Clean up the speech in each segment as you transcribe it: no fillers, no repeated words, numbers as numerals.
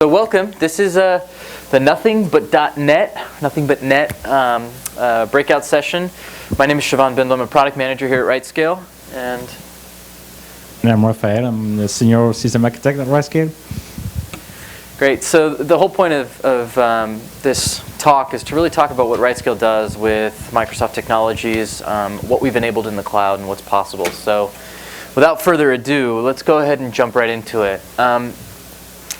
So welcome. This is the Nothing But .NET breakout session. My name is Shivan Bindal. I'm a product manager here at RightScale, and I'm Raphael. I'm the senior system architect at RightScale. Great. So the whole point of this talk is to really talk about what RightScale does with Microsoft technologies, what we've enabled in the cloud, and what's possible. So without further ado, let's go ahead and jump right into it.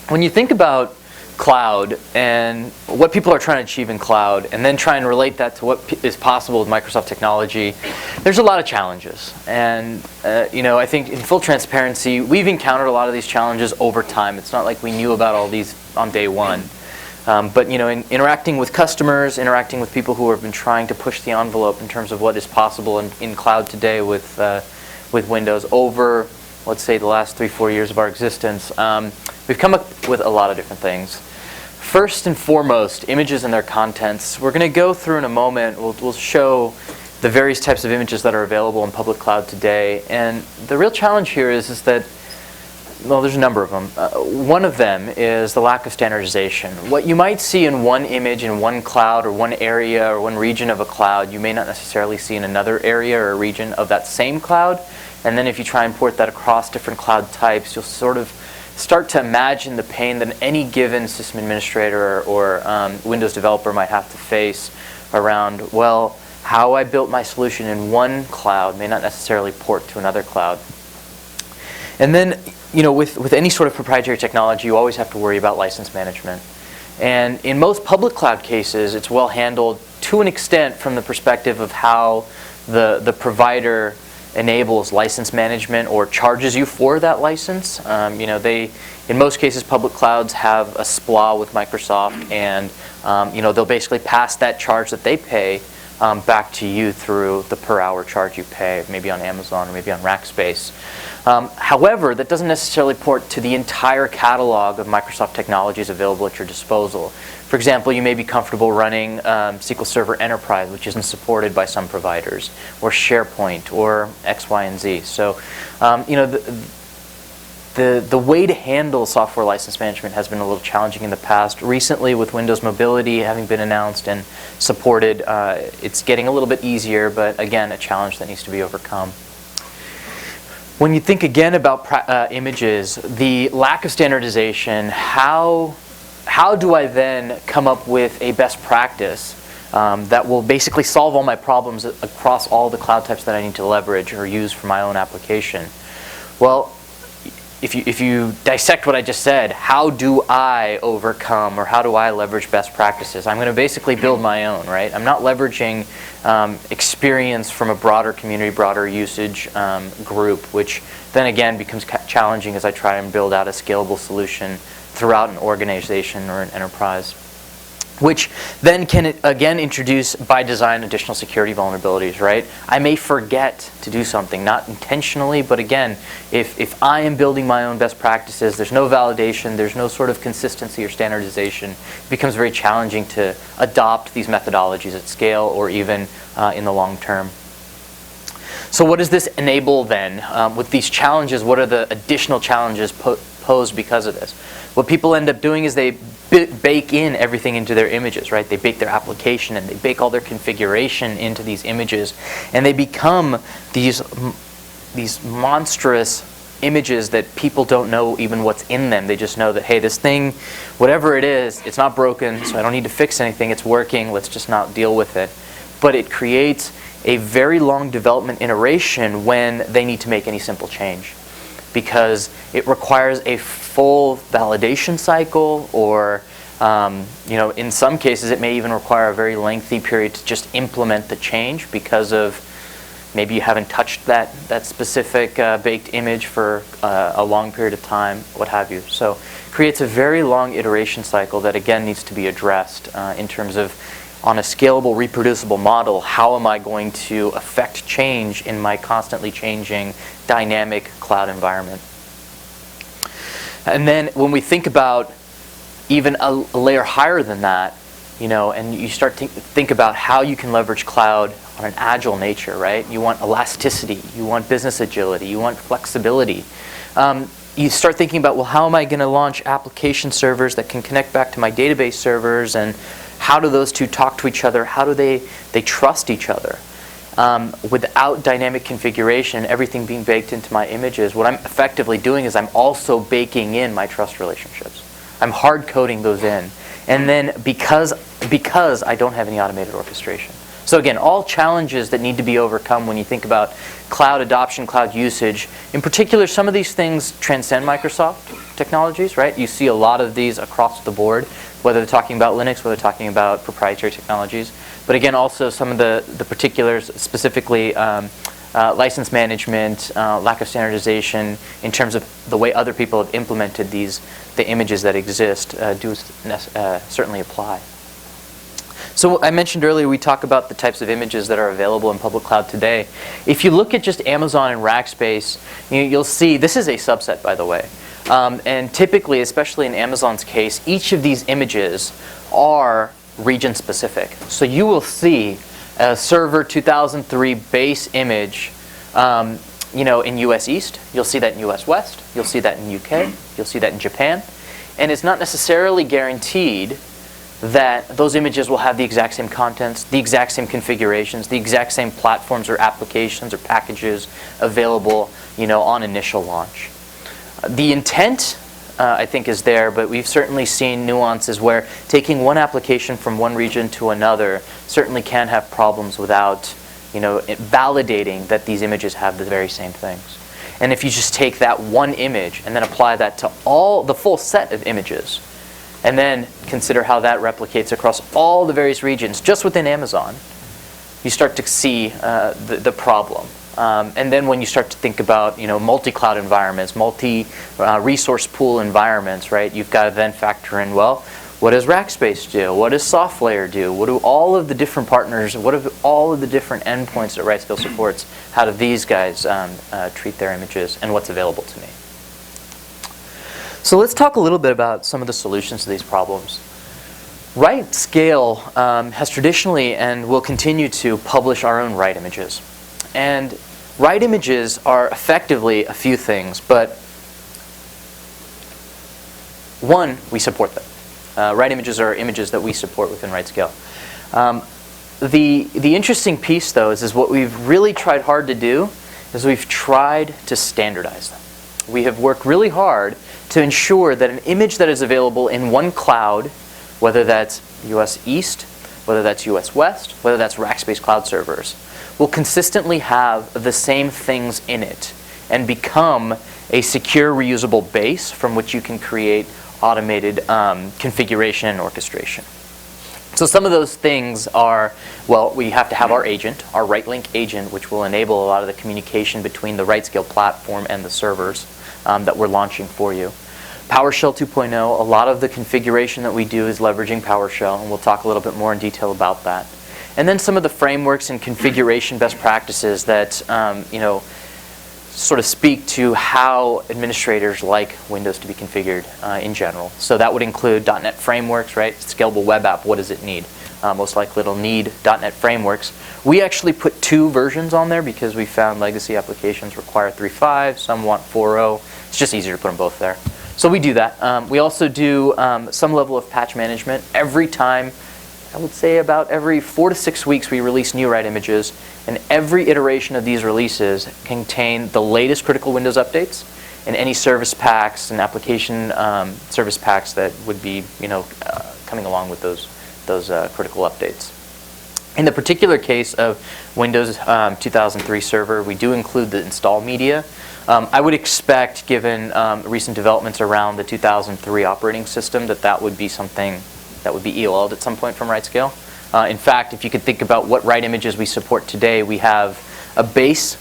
When you think about cloud and what people are trying to achieve in cloud, and then try and relate that to what is possible with Microsoft technology, there's a lot of challenges. And I think in full transparency, we've encountered a lot of these challenges over time. It's not like we knew about all these on day one. But in interacting with customers, interacting with people who have been trying to push the envelope in terms of what is possible in cloud today with Windows over, let's say, the last 3-4 years of our existence, we've come up with a lot of different things. First and foremost, images and their contents. We're going to go through in a moment. We'll show the various types of images that are available in public cloud today. And the real challenge here is that, well, there's a number of them. One of them is the lack of standardization. What you might see in one image in one cloud or one area or one region of a cloud, you may not necessarily see in another area or region of that same cloud. And then if you try and port that across different cloud types, you'll sort of start to imagine the pain that any given system administrator or Windows developer might have to face around, well, how I built my solution in one cloud may not necessarily port to another cloud. And then, with any sort of proprietary technology, you always have to worry about license management. And in most public cloud cases, it's well handled to an extent from the perspective of how the provider enables license management or charges you for that license. In most cases, public clouds have a SPLA with Microsoft, and they'll basically pass that charge that they pay back to you through the per hour charge you pay, maybe on Amazon or maybe on Rackspace. However, that doesn't necessarily port to the entire catalog of Microsoft technologies available at your disposal. For example, you may be comfortable running SQL Server Enterprise, which isn't supported by some providers, or SharePoint, or X, Y, and Z. So, the way to handle software license management has been a little challenging in the past. Recently, with Windows Mobility having been announced and supported, it's getting a little bit easier, but again, a challenge that needs to be overcome. When you think again about images, the lack of standardization, how do I then come up with a best practice that will basically solve all my problems across all the cloud types that I need to leverage or use for my own application? Well, if you dissect what I just said, how do I overcome or how do I leverage best practices? I'm going to basically build my own, right? I'm not leveraging experience from a broader community, broader usage group, which then again becomes challenging as I try and build out a scalable solution throughout an organization or an enterprise, which then can again introduce by design additional security vulnerabilities, right? I may forget to do something, not intentionally, but again, if I am building my own best practices, there's no validation, there's no sort of consistency or standardization, it becomes very challenging to adopt these methodologies at scale or even in the long term. So what does this enable then? With these challenges, what are the additional challenges posed because of this? What people end up doing is they bake in everything into their images, right? They bake their application and they bake all their configuration into these images, and they become these monstrous images that people don't know even what's in them. They just know that, hey, this thing, whatever it is, it's not broken, so I don't need to fix anything. It's working. Let's just not deal with it. But it creates a very long development iteration when they need to make any simple change, because it requires a full validation cycle, or in some cases it may even require a very lengthy period to just implement the change because of maybe you haven't touched that specific baked image for a long period of time, what have you. So it creates a very long iteration cycle that again needs to be addressed in terms of, on a scalable, reproducible model, how am I going to affect change in my constantly changing dynamic cloud environment? And then when we think about even a layer higher than that, and you start to think about how you can leverage cloud on an agile nature, right? You want elasticity, you want business agility, you want flexibility. you start thinking about, well, how am I going to launch application servers that can connect back to my database servers, and how do those two talk to each other? How do they trust each other? Without dynamic configuration, everything being baked into my images, what I'm effectively doing is I'm also baking in my trust relationships. I'm hard coding those in. And then because I don't have any automated orchestration. So again, all challenges that need to be overcome when you think about cloud adoption, cloud usage. In particular, some of these things transcend Microsoft technologies, right? You see a lot of these across the board, whether they're talking about Linux, whether they're talking about proprietary technologies. But again, also some of the particulars, specifically license management, lack of standardization in terms of the way other people have implemented the images that exist do certainly apply. So I mentioned earlier we talk about the types of images that are available in public cloud today. If you look at just Amazon and Rackspace, you'll see, this is a subset, by the way. And typically, especially in Amazon's case, each of these images are region specific. So you will see a Server 2003 base image in US East. You'll see that in US West. You'll see that in UK. You'll see that in Japan. And it's not necessarily guaranteed that those images will have the exact same contents, the exact same configurations, the exact same platforms or applications or packages available, on initial launch. The intent, I think, is there, but we've certainly seen nuances where taking one application from one region to another certainly can have problems without, validating that these images have the very same things. And if you just take that one image and then apply that to the full set of images, and then consider how that replicates across all the various regions just within Amazon, you start to see the problem. And then when you start to think about multi-cloud environments, multi-resource pool environments, right? You've got to then factor in, well, what does Rackspace do? What does SoftLayer do? What do all of the different partners? What do all of the different endpoints that RightScale supports? How do these guys treat their images, and what's available to me? So let's talk a little bit about some of the solutions to these problems. RightScale has traditionally and will continue to publish our own write images. And write images are effectively a few things, but one, we support them. Write images are images that we support within RightScale. The interesting piece, though, is what we've really tried hard to do is we've tried to standardize them. We have worked really hard to ensure that an image that is available in one cloud, whether that's US East, whether that's US West, whether that's Rackspace cloud servers, will consistently have the same things in it and become a secure, reusable base from which you can create automated configuration and orchestration. So some of those things are, well, we have to have our agent, our Rightlink agent, which will enable a lot of the communication between the RightScale platform and the servers that we're launching for you. PowerShell 2.0, a lot of the configuration that we do is leveraging PowerShell, and we'll talk a little bit more in detail about that. And then some of the frameworks and configuration best practices that sort of speak to how administrators like Windows to be configured in general. So that would include .NET frameworks, right? Scalable web app, what does it need? Most likely it'll need .NET frameworks. We actually put 2 versions on there because we found legacy applications require 3.5, some want 4.0. It's just easier to put them both there. So we do that. We also do some level of patch management. Every time, I would say about every 4 to 6 weeks, we release new write images, and every iteration of these releases contain the latest critical Windows updates and any service packs and application service packs that would be coming along with those critical updates. In the particular case of Windows 2003 Server, we do include the install media. I would expect, given recent developments around the 2003 operating system, that would be something that would be EOL'd at some point from RightScale. In fact, if you could think about what write images we support today, we have a base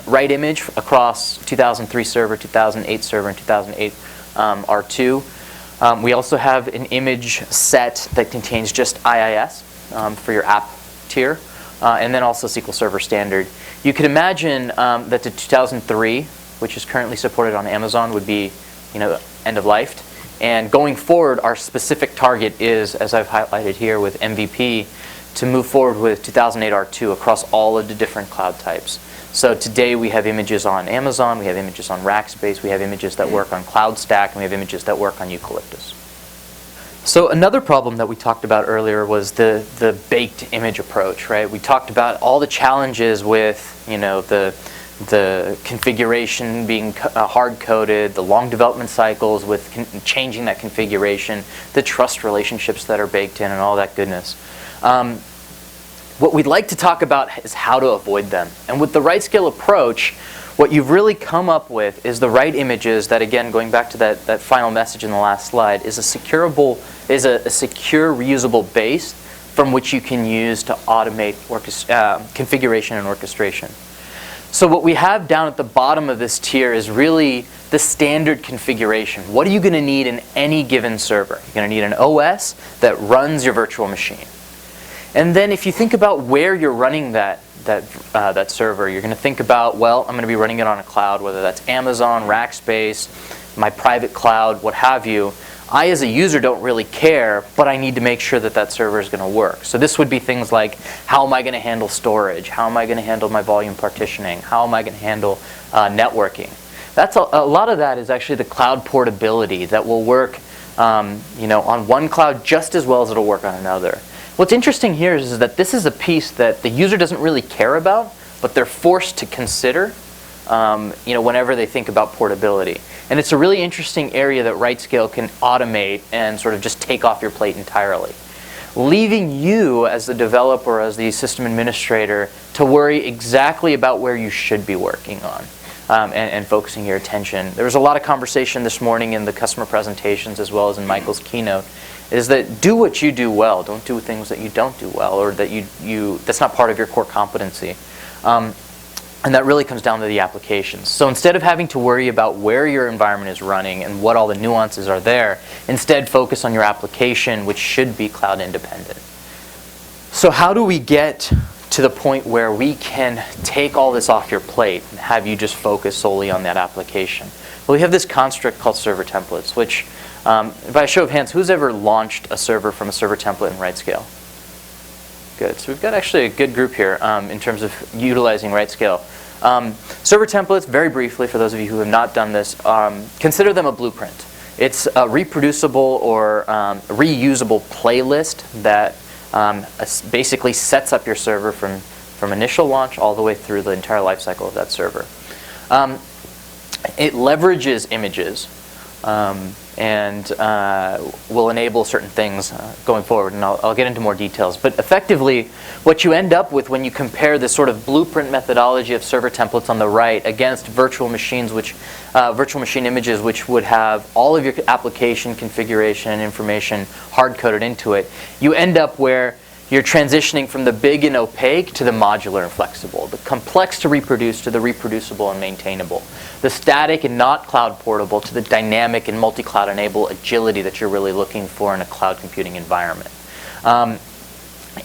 write image across 2003 Server, 2008 Server, and 2008 R2. We also have an image set that contains just IIS for your app tier, and then also SQL Server Standard. You could imagine that the 2003, which is currently supported on Amazon, would be end of life. And going forward, our specific target is, as I've highlighted here with MVP, to move forward with 2008 R2 across all of the different cloud types. So today we have images on Amazon, we have images on Rackspace, we have images that work on CloudStack, and we have images that work on Eucalyptus. So another problem that we talked about earlier was the baked image approach, right? We talked about all the challenges with, the configuration being hard-coded, the long development cycles with changing that configuration, the trust relationships that are baked in, and all that goodness. What we'd like to talk about is how to avoid them. And with the RightScale approach, what you've really come up with is the right images that, again, going back to that final message in the last slide, is a secure, reusable base from which you can use to automate configuration and orchestration. So what we have down at the bottom of this tier is really the standard configuration. What are you going to need in any given server? You're going to need an OS that runs your virtual machine. And then if you think about where you're running that server, you're going to think about, well, I'm going to be running it on a cloud, whether that's Amazon, Rackspace, my private cloud, what have you. I, as a user, don't really care, but I need to make sure that that server is going to work. So this would be things like, how am I going to handle storage? How am I going to handle my volume partitioning? How am I going to handle networking? That's a lot of that is actually the cloud portability that will work on one cloud just as well as it'll work on another. What's interesting here is that this is a piece that the user doesn't really care about, but they're forced to consider whenever they think about portability. And it's a really interesting area that RightScale can automate and sort of just take off your plate entirely, leaving you as the developer, as the system administrator, to worry exactly about where you should be working on and focusing your attention. There was a lot of conversation this morning in the customer presentations as well as in Michael's keynote, is that do what you do well. Don't do things that you don't do well or that that's not part of your core competency. And that really comes down to the applications. So instead of having to worry about where your environment is running and what all the nuances are there, instead focus on your application, which should be cloud independent. So how do we get to the point where we can take all this off your plate and have you just focus solely on that application? Well, we have this construct called server templates, which, by a show of hands, who's ever launched a server from a server template in RightScale? Good. So we've got actually a good group here in terms of utilizing RightScale. Server templates, very briefly, for those of you who have not done this, consider them a blueprint. It's a reproducible or reusable playlist that basically sets up your server from initial launch all the way through the entire life cycle of that server. It leverages images and will enable certain things going forward, and I'll get into more details. But effectively, what you end up with when you compare this sort of blueprint methodology of server templates on the right against virtual machines, virtual machine images, which would have all of your application configuration and information hard-coded into it, you end up where you're transitioning from the big and opaque to the modular and flexible, the complex to reproduce to the reproducible and maintainable, the static and not cloud portable to the dynamic and multi-cloud enable agility that you're really looking for in a cloud computing environment.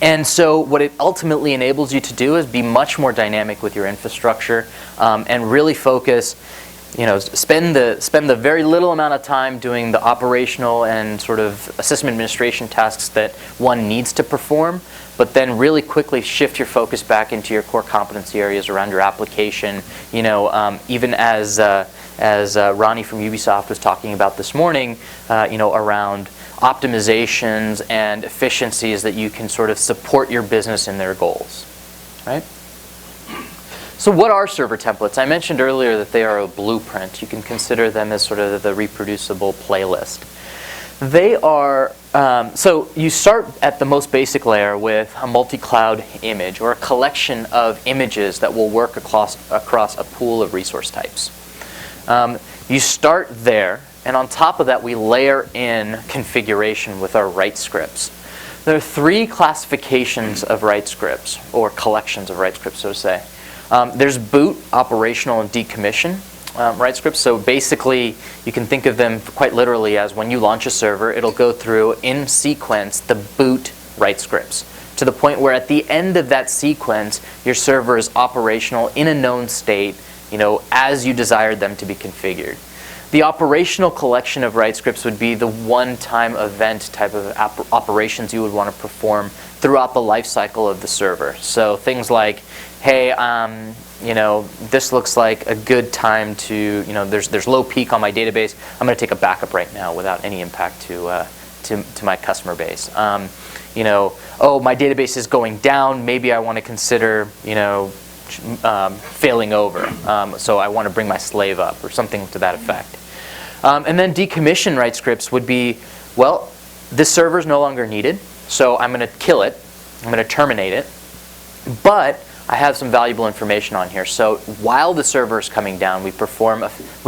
And so what it ultimately enables you to do is be much more dynamic with your infrastructure and really focus, spend the very little amount of time doing the operational and sort of system administration tasks that one needs to perform, but then really quickly shift your focus back into your core competency areas around your application. Even as Ronnie from Ubisoft was talking about this morning, around optimizations and efficiencies that you can sort of support your business in their goals, right? So what are server templates? I mentioned earlier that they are a blueprint. You can consider them as sort of the reproducible playlist. They are, so you start at the most basic layer with a multi-cloud image or a collection of images that will work across a pool of resource types. You start there, and on top of that we layer in configuration with our write scripts. There are three classifications of write scripts, or collections of write scripts, so to say. There's boot, operational, and decommission write scripts. So basically, you can think of them quite literally as when you launch a server, it'll go through in sequence the boot write scripts to the point where at the end of that sequence, your server is operational in a known state, as you desired them to be configured. The operational collection of write scripts would be the one-time event type of operations you would want to perform throughout the life cycle of the server. So things like, hey, this looks like a good time to, there's low peak on my database. I'm going to take a backup right now without any impact to my customer base. Oh, my database is going down. Maybe I want to consider, failing over. So I want to bring my slave up or something to that effect. And then decommission write scripts would be, well, this server is no longer needed, so I'm going to kill it. I'm going to terminate it. But I have some valuable information on here. So while the server is coming down, we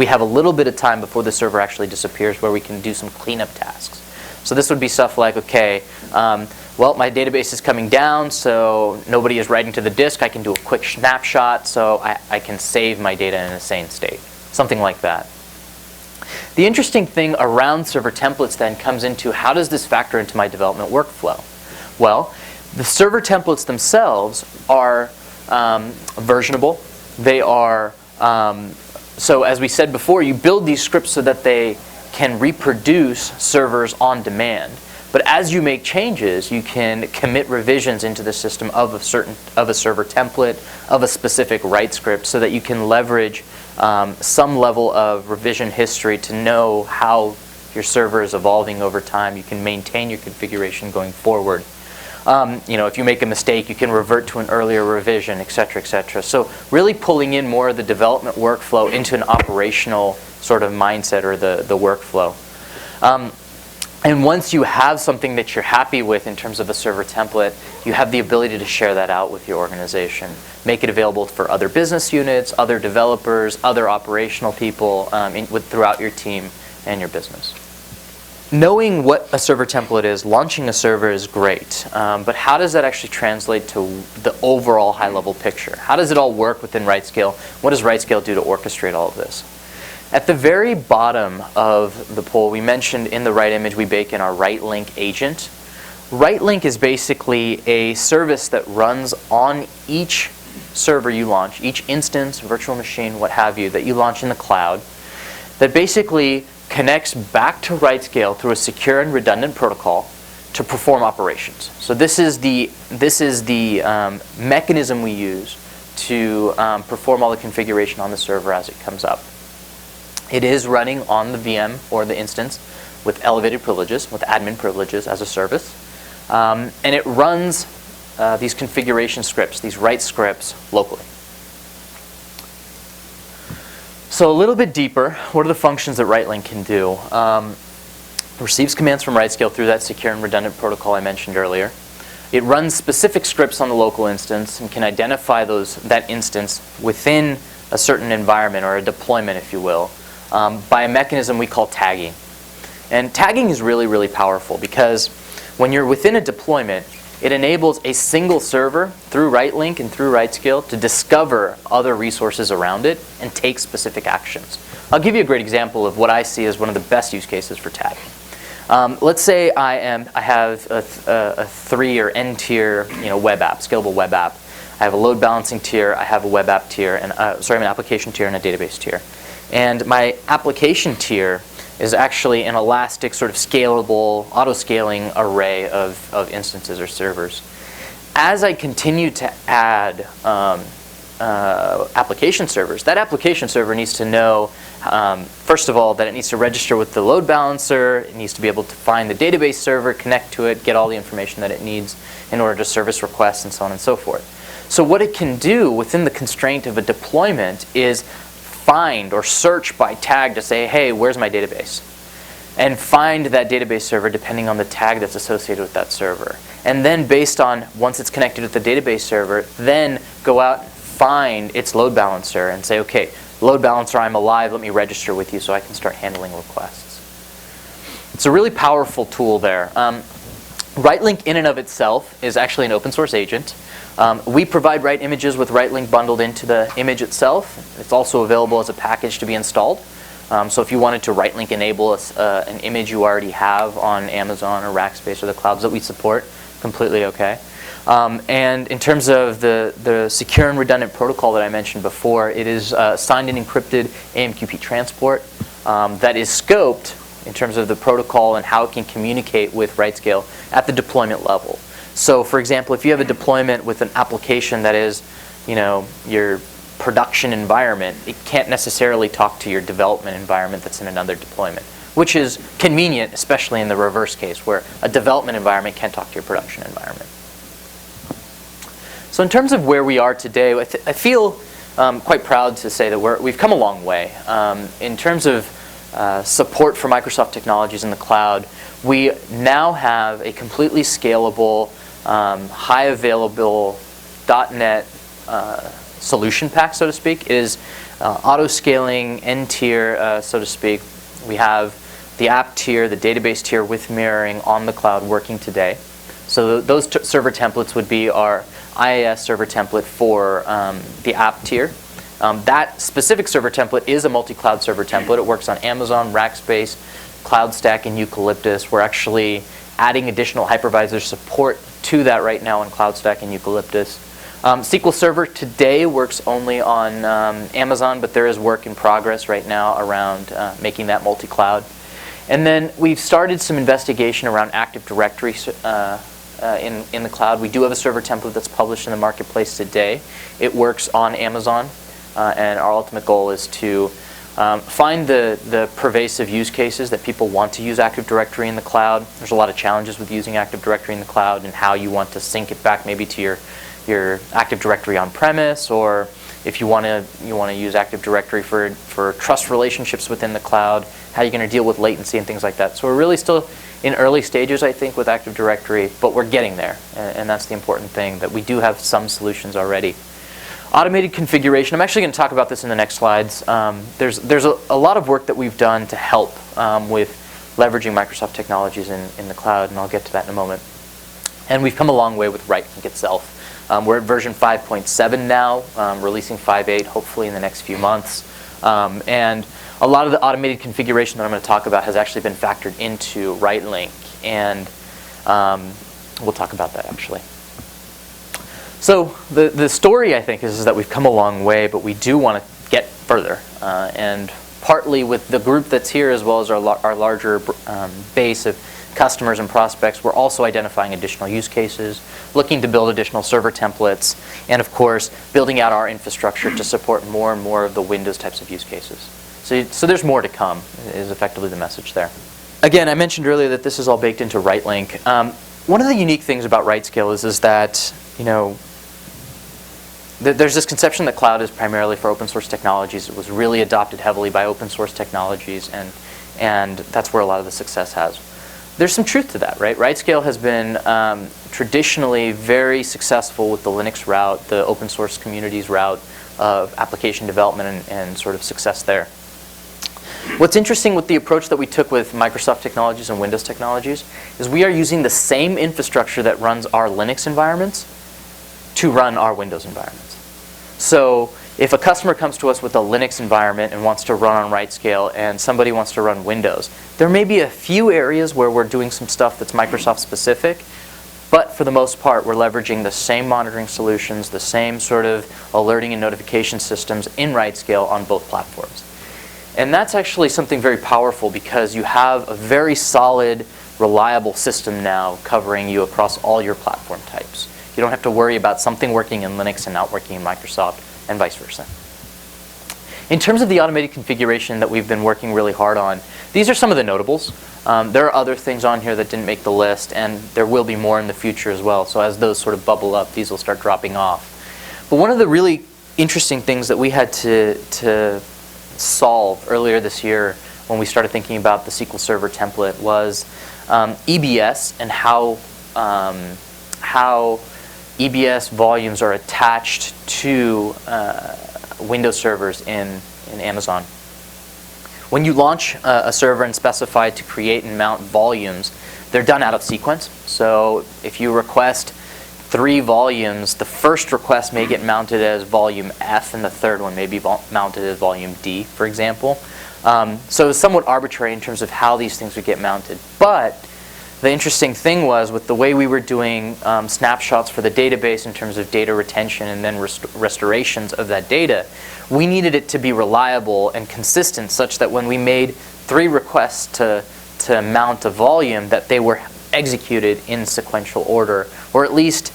have a little bit of time before the server actually disappears where we can do some cleanup tasks. So this would be stuff like, okay, well, my database is coming down, so nobody is writing to the disk. I can do a quick snapshot, so I can save my data in a sane state. Something like that. The interesting thing around server templates then comes into how does this factor into my development workflow? Well, the server templates themselves are versionable. They are, so as we said before, you build these scripts so that they can reproduce servers on demand. But as you make changes, you can commit revisions into the system of a server template, of a specific write script, so that you can leverage some level of revision history to know how your server is evolving over time. You can maintain your configuration going forward. If you make a mistake, you can revert to an earlier revision, et cetera, et cetera. So really pulling in more of the development workflow into an operational sort of mindset or the workflow. And once you have something that you're happy with in terms of a server template, you have the ability to share that out with your organization. Make it available for other business units, other developers, other operational people throughout your team and your business. Knowing what a server template is, launching a server is great, but how does that actually translate to the overall high-level picture? How does it all work within RightScale? What does RightScale do to orchestrate all of this? At the very bottom of the poll, we mentioned in the right image we bake in our Rightlink agent. Rightlink is basically a service that runs on each server you launch, each instance, virtual machine, what have you, that you launch in the cloud, that basically connects back to RightScale through a secure and redundant protocol to perform operations. So this is the mechanism we use to perform all the configuration on the server as it comes up. It is running on the VM or the instance with elevated privileges, with admin privileges as a service. And it runs these configuration scripts, these write scripts, locally. So a little bit deeper, what are the functions that Rightlink can do? Receives commands from RightScale through that secure and redundant protocol I mentioned earlier. It runs specific scripts on the local instance and can identify that instance within a certain environment or a deployment, if you will, by a mechanism we call tagging. And tagging is really, really powerful because when you're within a deployment, it enables a single server through Rightlink and through RightScale to discover other resources around it and take specific actions. I'll give you a great example of what I see as one of the best use cases for tagging. Let's say I have a 3 or N tier web app, scalable web app. I have a load balancing tier, I have a web app tier, and an application tier and a database tier. And my application tier is actually an elastic, sort of scalable, auto-scaling array of instances or servers. As I continue to add application servers, that application server needs to know, first of all, that it needs to register with the load balancer, it needs to be able to find the database server, connect to it, get all the information that it needs in order to service requests and so on and so forth. So what it can do within the constraint of a deployment is find or search by tag to say, hey, where's my database? And find that database server depending on the tag that's associated with that server. And then based on, once it's connected with the database server, then go out, find its load balancer and say, okay, load balancer, I'm alive, let me register with you so I can start handling requests. It's a really powerful tool there. Rightlink in and of itself is actually an open source agent. We provide write images with Rightlink bundled into the image itself. It's also available as a package to be installed. So if you wanted to Rightlink enable an image you already have on Amazon or Rackspace or the clouds that we support, completely okay. And in terms of the secure and redundant protocol that I mentioned before, it is signed and encrypted AMQP transport. that is scoped in terms of the protocol and how it can communicate with RightScale at the deployment level. So for example, if you have a deployment with an application that is, your production environment, it can't necessarily talk to your development environment that's in another deployment, which is convenient, especially in the reverse case, where a development environment can't talk to your production environment. So in terms of where we are today, I feel quite proud to say that we've come a long way. In terms of support for Microsoft technologies in the cloud, we now have a completely scalable, high available .NET solution pack, so to speak. It is auto-scaling, N-tier, so to speak. We have the app tier, the database tier with mirroring on the cloud working today. So those server templates would be our IIS server template for the app tier. That specific server template is a multi-cloud server template. It works on Amazon, Rackspace, CloudStack, and Eucalyptus. We're actually adding additional hypervisor support to that right now on CloudStack and Eucalyptus. SQL Server today works only on Amazon, but there is work in progress right now around making that multi-cloud. And then we've started some investigation around Active Directory in the cloud. We do have a server template that's published in the marketplace today. It works on Amazon, and our ultimate goal is to find the pervasive use cases that people want to use Active Directory in the cloud. There's a lot of challenges with using Active Directory in the cloud and how you want to sync it back maybe to your Active Directory on-premise, or if you want to use Active Directory for trust relationships within the cloud, how you're going to deal with latency and things like that. So we're really still in early stages, I think, with Active Directory, but we're getting there, and that's the important thing, that we do have some solutions already. Automated configuration. I'm actually going to talk about this in the next slides. There's a lot of work that we've done to help with leveraging Microsoft technologies in the cloud, and I'll get to that in a moment. And we've come a long way with Rightlink itself. We're at version 5.7 now, releasing 5.8 hopefully in the next few months. And a lot of the automated configuration that I'm going to talk about has actually been factored into Rightlink, and we'll talk about that actually. So the story, I think, is that we've come a long way, but we do want to get further. And partly with the group that's here, as well as our larger base of customers and prospects, we're also identifying additional use cases, looking to build additional server templates, and of course, building out our infrastructure to support more and more of the Windows types of use cases. So there's more to come, is effectively the message there. Again, I mentioned earlier that this is all baked into Rightlink. One of the unique things about RightScale is that, there's this conception that cloud is primarily for open source technologies. It was really adopted heavily by open source technologies, and that's where a lot of the success has. There's some truth to that, right? RightScale has been traditionally very successful with the Linux route, the open source communities route of application development and sort of success there. What's interesting with the approach that we took with Microsoft technologies and Windows technologies is we are using the same infrastructure that runs our Linux environments to run our Windows environments. So if a customer comes to us with a Linux environment and wants to run on RightScale, and somebody wants to run Windows, there may be a few areas where we're doing some stuff that's Microsoft specific, but for the most part, we're leveraging the same monitoring solutions, the same sort of alerting and notification systems in RightScale on both platforms. And that's actually something very powerful, because you have a very solid, reliable system now covering you across all your platform types. You don't have to worry about something working in Linux and not working in Microsoft, and vice versa. In terms of the automated configuration that we've been working really hard on, these are some of the notables. There are other things on here that didn't make the list, and there will be more in the future as well. So as those sort of bubble up, these will start dropping off. But one of the really interesting things that we had to solve earlier this year when we started thinking about the SQL Server template was EBS, and how EBS volumes are attached to Windows servers in Amazon. When you launch a server and specify to create and mount volumes, they're done out of sequence. So if you request 3 volumes, the first request may get mounted as volume F, and the third one may be mounted as volume D, for example. So it's somewhat arbitrary in terms of how these things would get mounted. But the interesting thing was, with the way we were doing snapshots for the database in terms of data retention and then restorations of that data, we needed it to be reliable and consistent such that when we made 3 requests to mount a volume, that they were executed in sequential order, or at least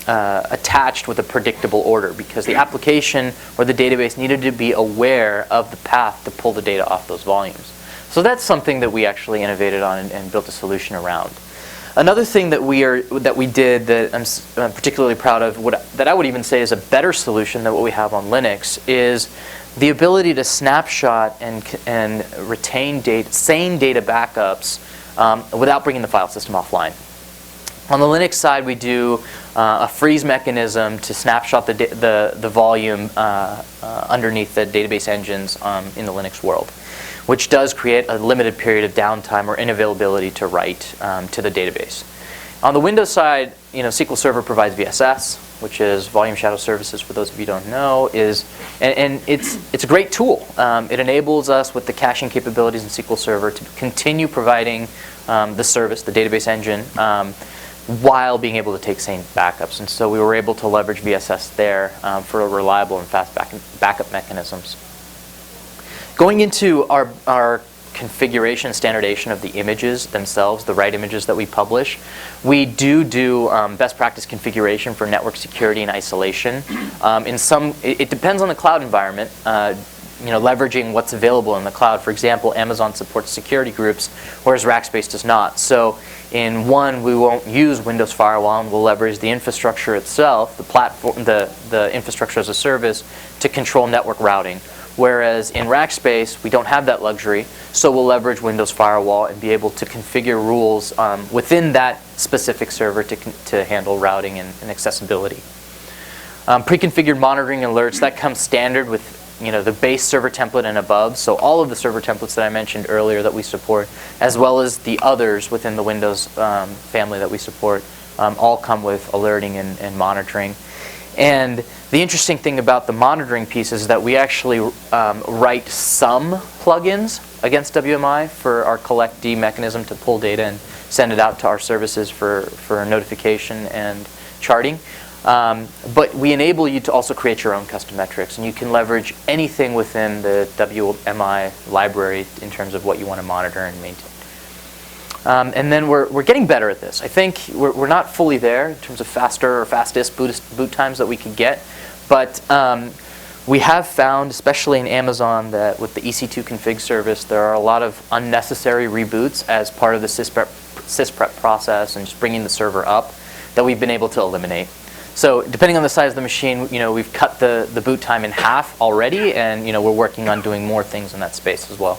attached with a predictable order, because the application or the database needed to be aware of the path to pull the data off those volumes. So that's something that we actually innovated on and built a solution around. Another thing that we did that I'm particularly proud of, that I would even say is a better solution than what we have on Linux, is the ability to snapshot and retain sane data backups without bringing the file system offline. On the Linux side, we do a freeze mechanism to snapshot the volume underneath the database engines in the Linux world, which does create a limited period of downtime or inavailability to write to the database. On the Windows side, SQL Server provides VSS, which is Volume Shadow Services, for those of you who don't know, and it's a great tool. It enables us, with the caching capabilities in SQL Server, to continue providing the service, the database engine, while being able to take sane backups. And so we were able to leverage VSS there for reliable and fast backup mechanisms. Going into our configuration standardization of the images themselves, the write images that we publish, we do best practice configuration for network security and isolation. It depends on the cloud environment. Leveraging what's available in the cloud. For example, Amazon supports security groups, whereas Rackspace does not. So in one, we won't use Windows Firewall, and we'll leverage the infrastructure itself, the platform, the infrastructure as a service, to control network routing. Whereas in Rackspace, we don't have that luxury, so we'll leverage Windows Firewall and be able to configure rules within that specific server to handle routing and accessibility. Pre-configured monitoring alerts, that comes standard with the base server template and above. So all of the server templates that I mentioned earlier that we support, as well as the others within the Windows family that we support, all come with alerting and monitoring. And the interesting thing about the monitoring piece is that we actually write some plugins against WMI for our collect-D mechanism to pull data and send it out to our services for notification and charting. But we enable you to also create your own custom metrics, and you can leverage anything within the WMI library in terms of what you want to monitor and maintain. And then we're getting better at this. I think we're not fully there in terms of faster or fastest boot times that we could get, but we have found, especially in Amazon, that with the EC2 config service, there are a lot of unnecessary reboots as part of the sysprep process and just bringing the server up that we've been able to eliminate. So depending on the size of the machine, we've cut the boot time in half already, and we're working on doing more things in that space as well.